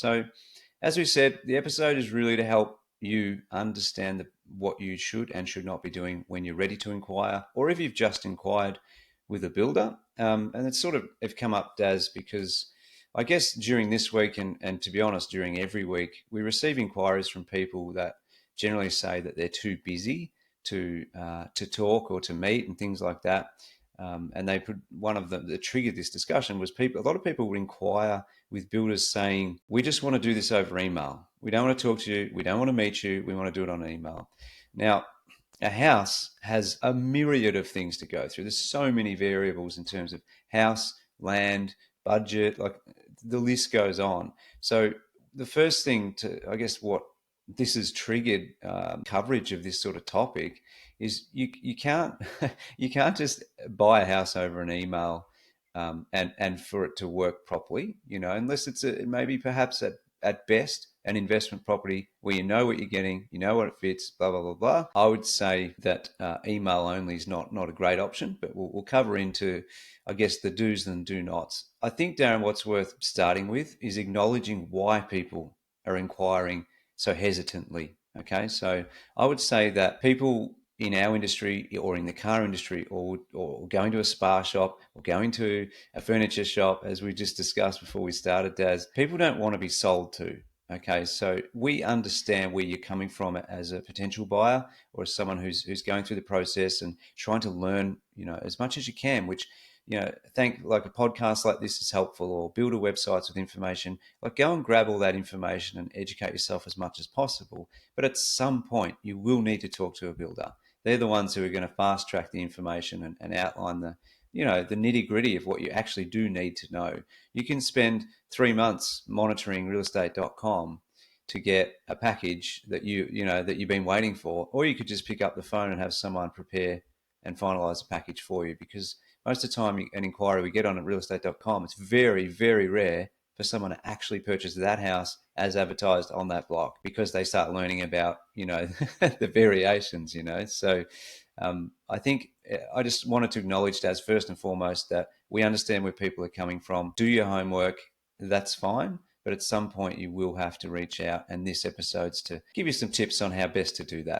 So, as we said, the episode is really to help you understand what you should and should not be doing when you're ready to inquire, or if you've just inquired with a builder. And it's sort of have come up, Daz, because I guess during this week, and to be honest, during every week, we receive inquiries from people that generally say that they're too busy to talk or to meet and things like that. And they put one of them that triggered this discussion was people. A lot of people would inquire with builders saying, "We just want to do this over email. We don't want to talk to you. We don't want to meet you. We want to do it on email." Now, a house has a myriad of things to go through. There's so many variables in terms of house, land, budget, like the list goes on. So the first thing to, I guess, what this has triggered coverage of this sort of topic is you can't you can't just buy a house over an email and for it to work properly, unless it's maybe perhaps at best an investment property where you know what you're getting, you know what it fits, blah blah blah blah. I would say that email only is not a great option, but we'll cover into, I guess, the do's and do nots. I think, Darren, what's worth starting with is acknowledging why people are inquiring so hesitantly. Okay, so I would say that people in our industry or in the car industry or going to a spa shop or going to a furniture shop, as we just discussed before we started, Daz, people don't want to be sold to. Okay, so we understand where you're coming from as a potential buyer or as someone who's going through the process and trying to learn, as much as you can, which, like a podcast like this is helpful, or builder websites with information. Like, go and grab all that information and educate yourself as much as possible. But at some point, you will need to talk to a builder. They're the ones who are going to fast track the information and outline the nitty gritty of what you actually do need to know. You can spend 3 months monitoring realestate.com to get a package that that you've been waiting for, or you could just pick up the phone and have someone prepare and finalize a package for you. Because most of the time, an inquiry we get on at realestate.com, it's very, very rare for someone to actually purchase that house as advertised on that block, because they start learning about, the variations, So I think I just wanted to acknowledge that, first and foremost, that we understand where people are coming from. Do your homework. That's fine. But at some point, you will have to reach out. And this episode's to give you some tips on how best to do that.